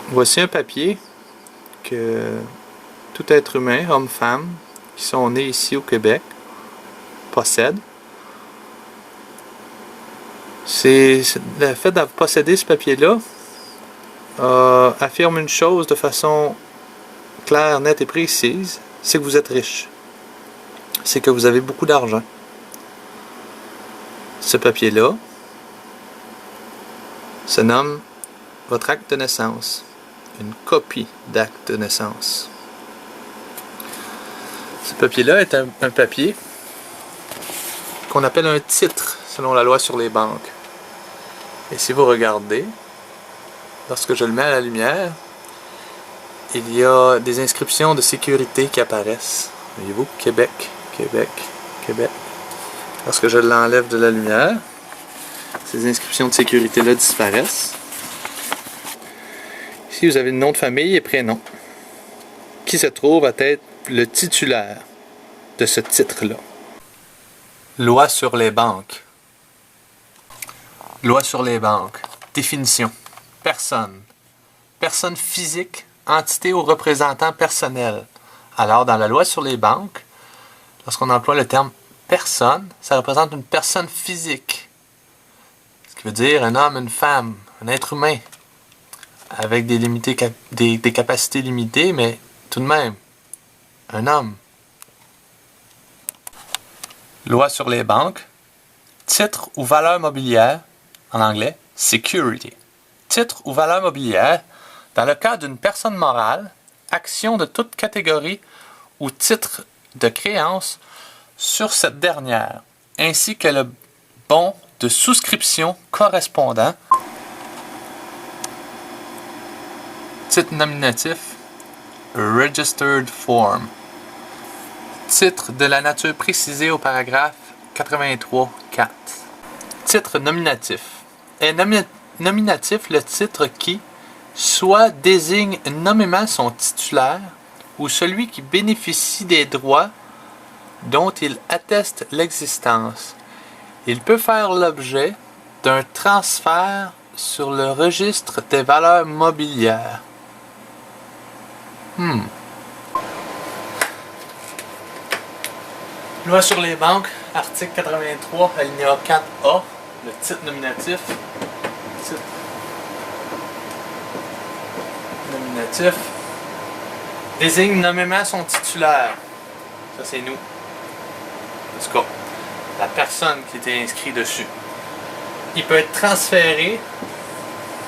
Voici un papier que tout être humain, homme, femme, qui sont nés ici au Québec, possèdent. Le fait de posséder ce papier-là affirme une chose de façon claire, nette et précise, c'est que vous êtes riche. C'est que vous avez beaucoup d'argent. Ce papier-là se nomme votre acte de naissance. Une copie d'acte de naissance. Ce papier-là est un papier qu'on appelle un titre selon la loi sur les banques. Et si vous regardez, lorsque je le mets à la lumière, il y a des inscriptions de sécurité qui apparaissent. Voyez-vous, Québec, Québec, Québec. Lorsque je l'enlève de la lumière, ces inscriptions de sécurité-là disparaissent. Ici, vous avez le nom de famille et prénom, qui se trouve à être le titulaire de ce titre-là. Loi sur les banques. Loi sur les banques. Définition. Personne. Personne physique, entité ou représentant personnel. Alors, dans la loi sur les banques, lorsqu'on emploie le terme personne, ça représente une personne physique. Ce qui veut dire un homme, une femme, un être humain, avec des capacités limitées, mais tout de même, un homme. Loi sur les banques. Titre ou valeur mobilière, en anglais, security. Titre ou valeur mobilière, dans le cas d'une personne morale, action de toute catégorie ou titre de créance sur cette dernière, ainsi que le bon de souscription correspondant. Titre nominatif, registered form. Titre de la nature précisée au paragraphe 83.4. Titre nominatif. Est nominatif le titre qui soit désigne nommément son titulaire ou celui qui bénéficie des droits dont il atteste l'existence. Il peut faire l'objet d'un transfert sur le registre des valeurs mobilières. Loi sur les banques, article 83, alinéa 4A, le titre nominatif. Titre nominatif désigne nommément son titulaire. Ça, c'est nous. En tout cas, la personne qui était inscrite dessus. Il peut être transféré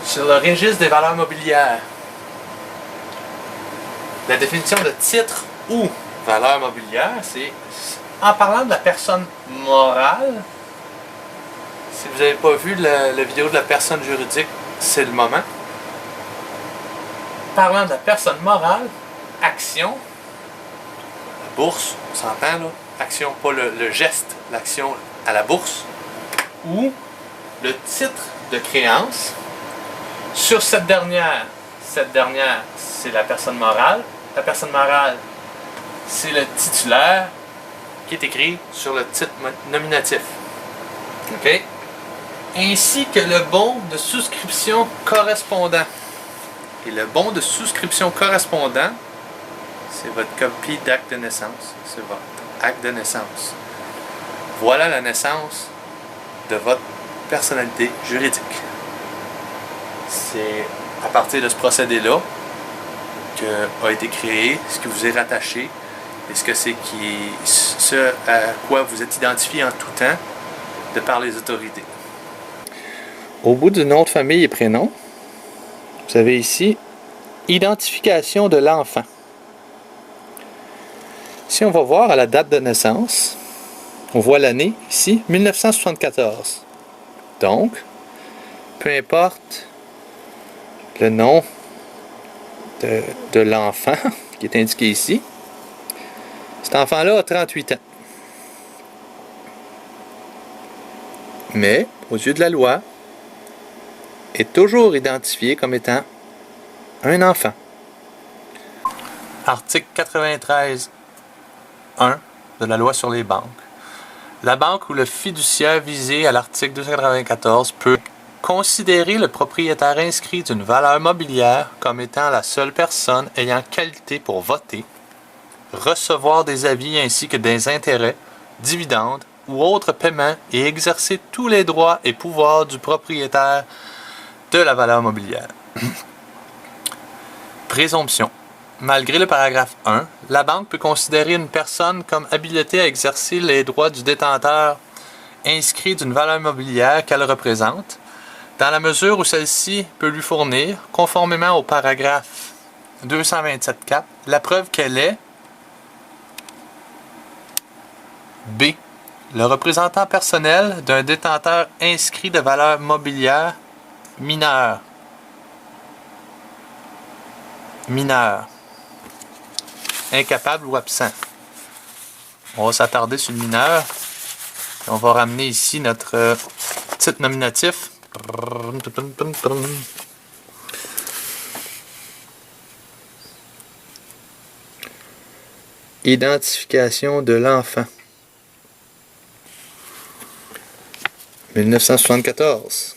sur le registre des valeurs mobilières. La définition de titre ou valeur mobilière, c'est en parlant de la personne morale. Si vous n'avez pas vu la vidéo de la personne juridique, c'est le moment. Parlant de la personne morale, action, la bourse, on s'entend là, action, pas le geste, l'action à la bourse, ou le titre de créance sur cette dernière. Cette dernière, c'est la personne morale. La personne morale, c'est le titulaire qui est écrit sur le titre nominatif. OK? Ainsi que le bon de souscription correspondant. Et le bon de souscription correspondant, c'est votre copie d'acte de naissance. C'est votre acte de naissance. Voilà la naissance de votre personnalité juridique. C'est à partir de ce procédé-là que a été créé, ce qui vous est rattaché, et ce à quoi vous êtes identifié en tout temps de par les autorités. Au bout du nom de famille et prénom, vous avez ici identification de l'enfant. Si on va voir à la date de naissance, on voit l'année ici, 1974. Donc, peu importe le nom de l'enfant qui est indiqué ici, cet enfant-là a 38 ans. Mais, aux yeux de la loi, est toujours identifié comme étant un enfant. Article 93.1 de la loi sur les banques. La banque ou le fiduciaire visé à l'article 294 peut Considérer le propriétaire inscrit d'une valeur mobilière comme étant la seule personne ayant qualité pour voter, recevoir des avis ainsi que des intérêts, dividendes ou autres paiements et exercer tous les droits et pouvoirs du propriétaire de la valeur mobilière. Présomption. Malgré le paragraphe 1, la banque peut considérer une personne comme habilitée à exercer les droits du détenteur inscrit d'une valeur mobilière qu'elle représente, dans la mesure où celle-ci peut lui fournir, conformément au paragraphe 227.4, la preuve qu'elle est B. Le représentant personnel d'un détenteur inscrit de valeur mobilière mineur. Incapable ou absent. On va s'attarder sur le mineur. On va ramener ici notre titre nominatif. Identification de l'enfant. 1974.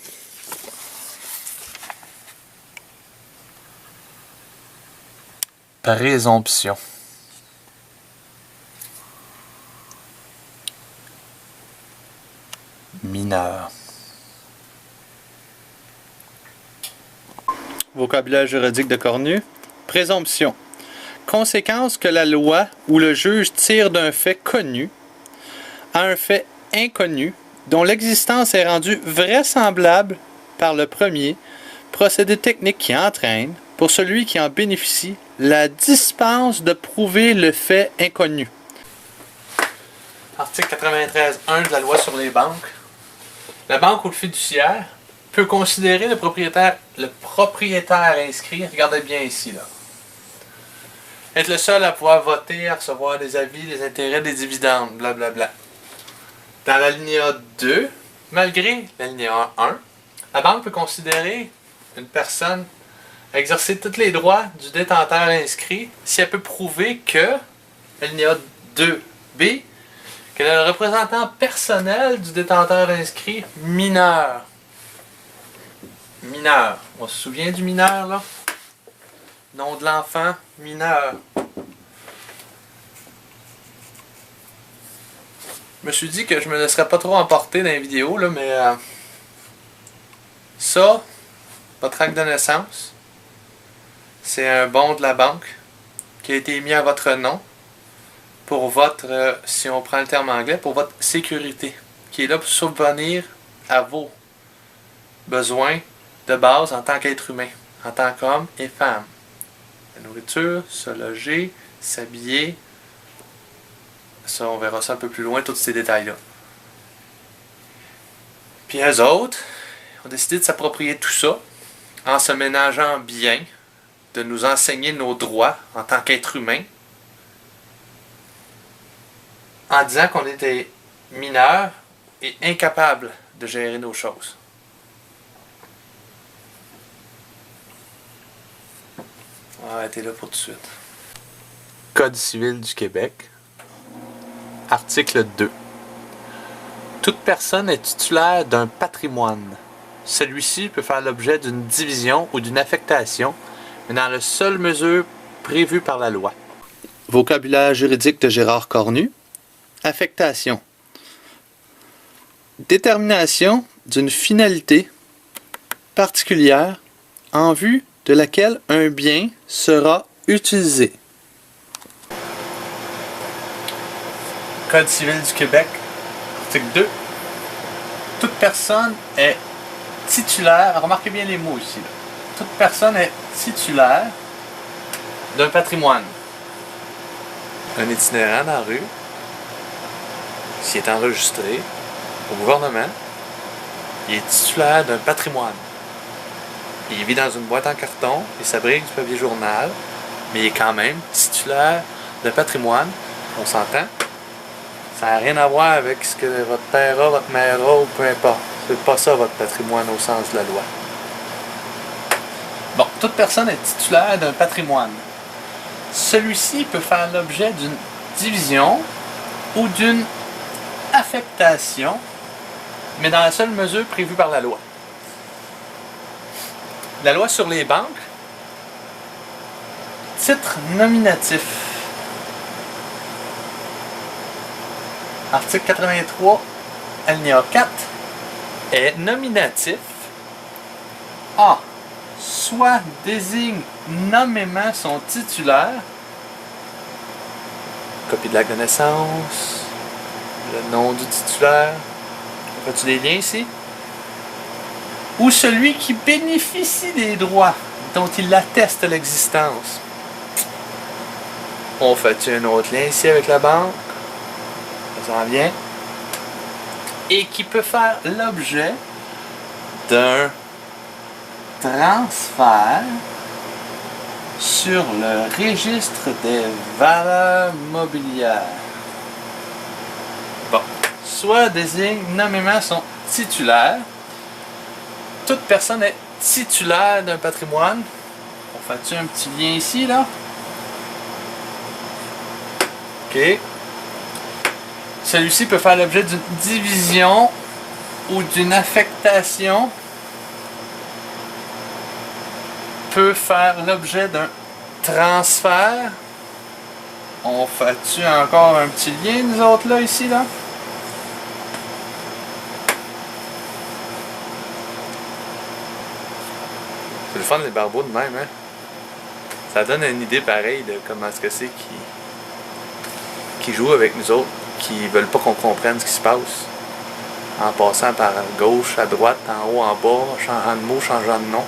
Présomption. Mineur. Vocabulaire juridique de Cornu. Présomption. Conséquence que la loi ou le juge tire d'un fait connu à un fait inconnu dont l'existence est rendue vraisemblable par le premier, procédé technique qui entraîne, pour celui qui en bénéficie, la dispense de prouver le fait inconnu. Article 93.1 de la loi sur les banques. La banque ou le fiduciaire peut considérer le propriétaire inscrit, regardez bien ici, là, être le seul à pouvoir voter, à recevoir des avis, des intérêts, des dividendes, blablabla. Dans l'alinéa 2, malgré l'alinéa 1, la banque peut considérer une personne exercer tous les droits du détenteur inscrit si elle peut prouver que, l'alinéa 2b, qu'elle est le représentant personnel du détenteur inscrit mineur. Mineur. On se souvient du mineur, là? Nom de l'enfant, mineur. Je me suis dit que je me laisserais pas trop emporter dans les vidéos, là, mais ça, votre acte de naissance, c'est un bon de la banque qui a été émis à votre nom pour votre, si on prend le terme anglais, pour votre sécurité, qui est là pour subvenir à vos besoins de base en tant qu'être humain, en tant qu'homme et femme. La nourriture, se loger, s'habiller, ça, on verra ça un peu plus loin, tous ces détails-là. Puis eux autres ont décidé de s'approprier tout ça en se ménageant bien, de nous enseigner nos droits en tant qu'être humain, en disant qu'on était mineurs et incapables de gérer nos choses. On va arrêter là pour tout de suite. Code civil du Québec. Article 2. Toute personne est titulaire d'un patrimoine. Celui-ci peut faire l'objet d'une division ou d'une affectation, mais dans la seule mesure prévue par la loi. Vocabulaire juridique de Gérard Cornu. Affectation. Détermination d'une finalité particulière en vue de laquelle un bien sera utilisé. Code civil du Québec, article 2. Toute personne est titulaire, remarquez bien les mots ici, là. Toute personne est titulaire d'un patrimoine. Un itinérant dans la rue, s'il est enregistré au gouvernement, il est titulaire d'un patrimoine. Il vit dans une boîte en carton, il s'abrique du papier journal, mais il est quand même titulaire d'un patrimoine. On s'entend? Ça n'a rien à voir avec ce que votre père a, votre mère a, ou peu importe. C'est pas ça votre patrimoine au sens de la loi. Bon, toute personne est titulaire d'un patrimoine. Celui-ci peut faire l'objet d'une division ou d'une affectation, mais dans la seule mesure prévue par la loi. La loi sur les banques. Titre nominatif. Article 83, alinéa 4, est nominatif. A. Soit désigne nommément son titulaire. Copie de l'acte de naissance. Le nom du titulaire. As-tu des liens ici? Ou celui qui bénéficie des droits dont il atteste l'existence. On fait un autre lien ici avec la banque. Ça s'en vient. Et qui peut faire l'objet d'un transfert sur le registre des valeurs mobilières. Bon. Soit désigne nommément son titulaire. Toute personne est titulaire d'un patrimoine. On fait-tu un petit lien ici, là? OK. Celui-ci peut faire l'objet d'une division ou d'une affectation. Peut faire l'objet d'un transfert. On fait-tu encore un petit lien, nous autres, là, ici, là? C'est le fun, les barbeaux de même, hein? Ça donne une idée pareille de comment est-ce que c'est qui jouent avec nous autres, qui veulent pas qu'on comprenne ce qui se passe. En passant par gauche, à droite, en haut, en bas, changeant de mot, changeant de nom.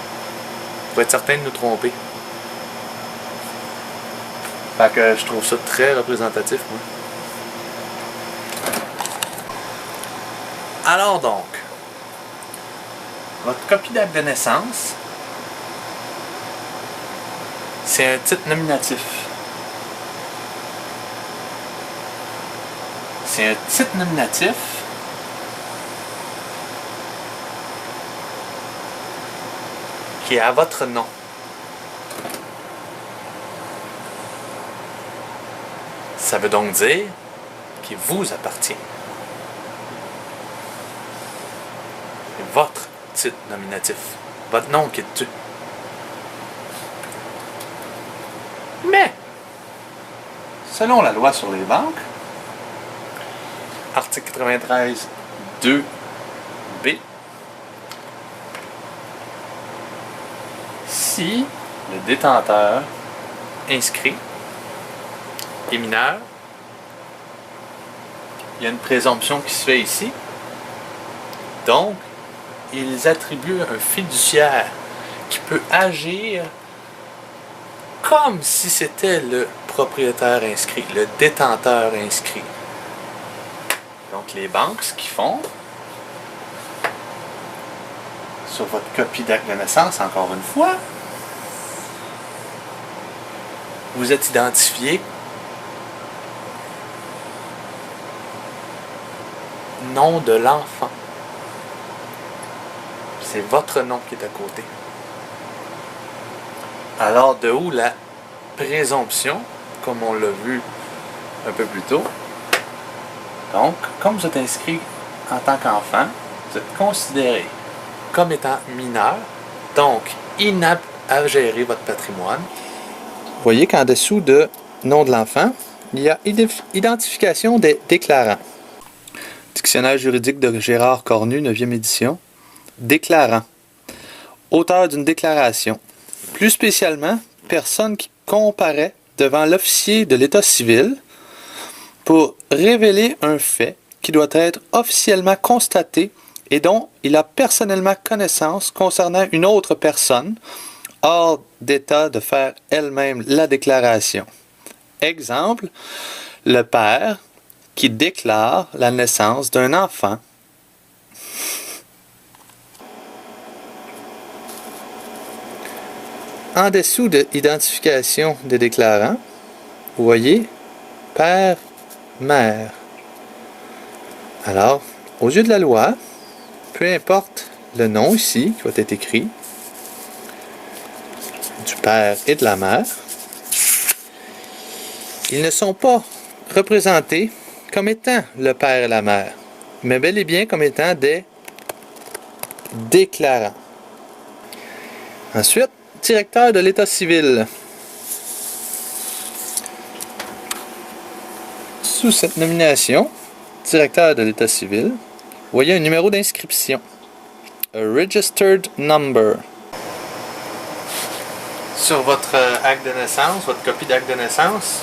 Pour être certain de nous tromper. Fait que je trouve ça très représentatif, moi. Alors donc, votre copie d'acte de naissance, c'est un titre nominatif. C'est un titre nominatif qui est à votre nom. Ça veut donc dire qu'il vous appartient. C'est votre titre nominatif. Votre nom qui est dessus. Mais, selon la loi sur les banques, article 93 2b, si le détenteur inscrit est mineur, il y a une présomption qui se fait ici. Donc, ils attribuent un fiduciaire qui peut agir comme si c'était le propriétaire inscrit, le détenteur inscrit. Donc, les banques, ce qu'ils font, sur votre copie d'acte de naissance, encore une fois, vous êtes identifié nom de l'enfant. C'est votre nom qui est à côté. Alors, de où la présomption, comme on l'a vu un peu plus tôt. Donc, comme vous êtes inscrit en tant qu'enfant, vous êtes considéré comme étant mineur, donc inapte à gérer votre patrimoine. Vous voyez qu'en dessous de nom de l'enfant, il y a identification des déclarants. Dictionnaire juridique de Gérard Cornu, 9e édition. Déclarant. Auteur d'une déclaration. Plus spécialement, personne qui comparaît devant l'officier de l'état civil pour révéler un fait qui doit être officiellement constaté et dont il a personnellement connaissance concernant une autre personne, hors d'état de faire elle-même la déclaration. Exemple, le père qui déclare la naissance d'un enfant. En dessous de l'identification des déclarants, vous voyez père, mère. Alors, aux yeux de la loi, peu importe le nom ici qui va être écrit, du père et de la mère, ils ne sont pas représentés comme étant le père et la mère, mais bel et bien comme étant des déclarants. Ensuite, directeur de l'état civil. Sous cette nomination, directeur de l'état civil, voyez un numéro d'inscription. A registered number. Sur votre acte de naissance, votre copie d'acte de naissance,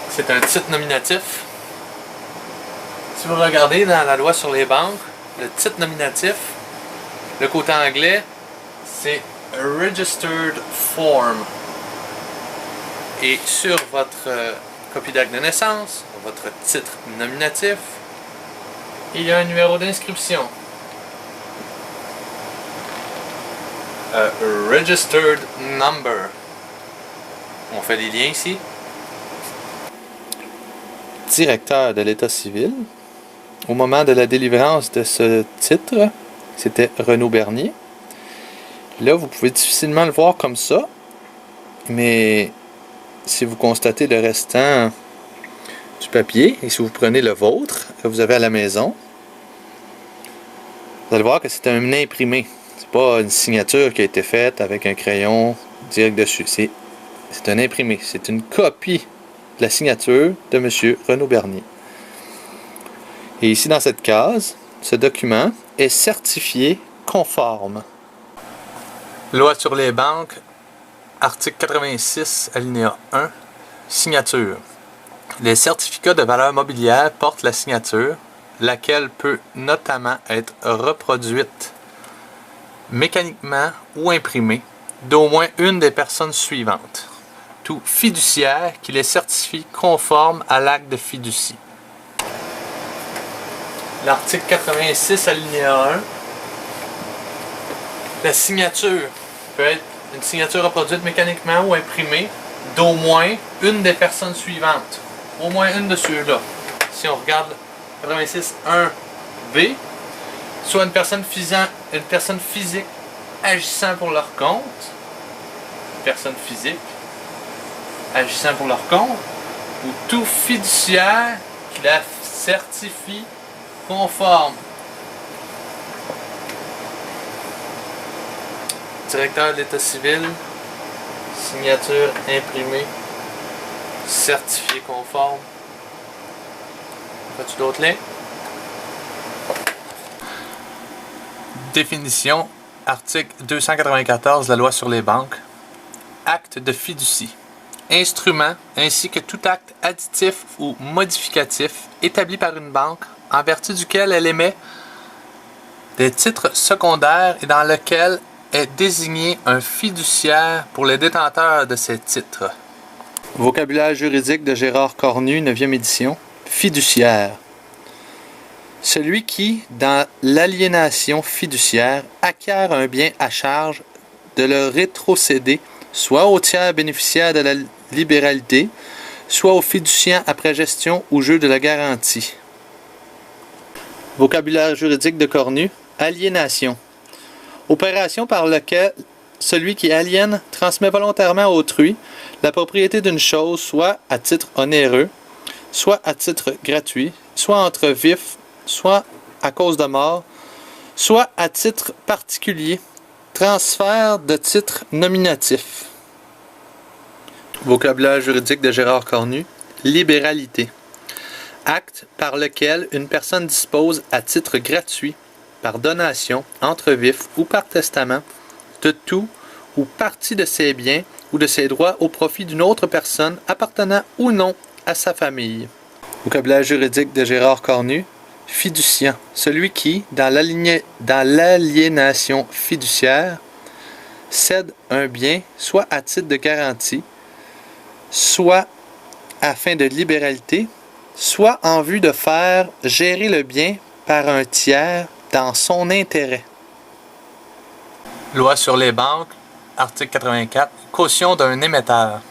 c'est un titre nominatif. Si vous regardez dans la loi sur les banques, le titre nominatif, le côté anglais, c'est a registered form. Et sur votre copie d'acte de naissance, votre titre nominatif, il y a un numéro d'inscription. A registered number. On fait des liens ici. Directeur de l'état civil. Au moment de la délivrance de ce titre, c'était Renaud Bernier. Là, vous pouvez difficilement le voir comme ça, mais si vous constatez le restant du papier, et si vous prenez le vôtre que vous avez à la maison, vous allez voir que c'est un imprimé. C'est pas une signature qui a été faite avec un crayon direct dessus. C'est un imprimé. C'est une copie de la signature de M. Renaud Bernier. Et ici, dans cette case, ce document est certifié conforme. Loi sur les banques, article 86, alinéa 1, signature. Les certificats de valeur mobilière portent la signature, laquelle peut notamment être reproduite mécaniquement ou imprimée d'au moins une des personnes suivantes. Tout fiduciaire qui les certifie conforme à l'acte de fiducie. L'article 86, alinéa 1. La signature peut être une signature reproduite mécaniquement ou imprimée d'au moins une des personnes suivantes. Au moins une de ceux-là. Si on regarde 86.1b, soit une personne physique agissant pour leur compte, une personne physique agissant pour leur compte, ou tout fiduciaire qui la certifie conforme. Directeur de l'état civil, signature imprimée, certifié conforme. As-tu d'autres liens? Définition, article 294 de la loi sur les banques. Acte de fiducie. Instrument ainsi que tout acte additif ou modificatif établi par une banque en vertu duquel elle émet des titres secondaires et dans lequel est désigné un fiduciaire pour les détenteurs de ces titres. Vocabulaire juridique de Gérard Cornu, 9e édition. Fiduciaire. Celui qui, dans l'aliénation fiduciaire, acquiert un bien à charge de le rétrocéder soit au tiers bénéficiaire de la libéralité, soit au fiduciant après gestion ou jeu de la garantie. Vocabulaire juridique de Cornu. Aliénation. Opération par laquelle celui qui aliène transmet volontairement à autrui la propriété d'une chose, soit à titre onéreux, soit à titre gratuit, soit entre vifs, soit à cause de mort, soit à titre particulier. Transfert de titre nominatif. Vocabulaire juridique de Gérard Cornu. Libéralité. Acte par lequel une personne dispose à titre gratuit, par donation, entre vifs ou par testament, de tout ou partie de ses biens ou de ses droits au profit d'une autre personne appartenant ou non à sa famille. Vocabulaire juridique de Gérard Cornu. Fiduciant. Celui qui, dans l'aliénation fiduciaire, cède un bien soit à titre de garantie, soit à fin de libéralité, soit en vue de faire gérer le bien par un tiers dans son intérêt. Loi sur les banques, article 84, caution d'un émetteur.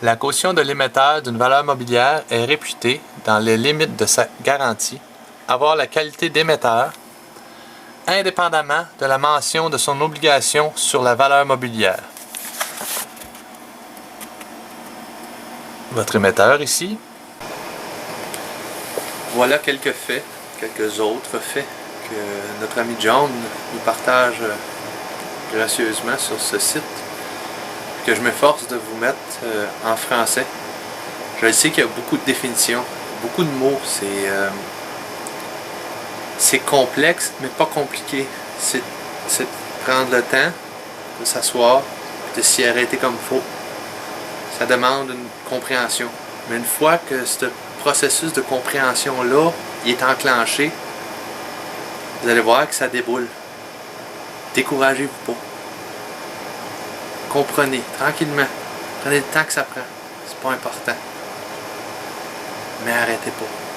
La caution de l'émetteur d'une valeur mobilière est réputée, dans les limites de sa garantie, avoir la qualité d'émetteur, indépendamment de la mention de son obligation sur la valeur mobilière. Votre émetteur ici. Voilà quelques faits, quelques autres faits que notre ami John nous partage gracieusement sur ce site, que je m'efforce de vous mettre en français. Je sais qu'il y a beaucoup de définitions, beaucoup de mots, c'est complexe, mais pas compliqué. C'est de prendre le temps de s'asseoir, de s'y arrêter comme il faut. Ça demande une compréhension. Mais une fois que ce processus de compréhension-là il est enclenché, vous allez voir que ça déboule. Découragez-vous pas. Comprenez, tranquillement. Prenez le temps que ça prend. C'est pas important. Mais arrêtez pas.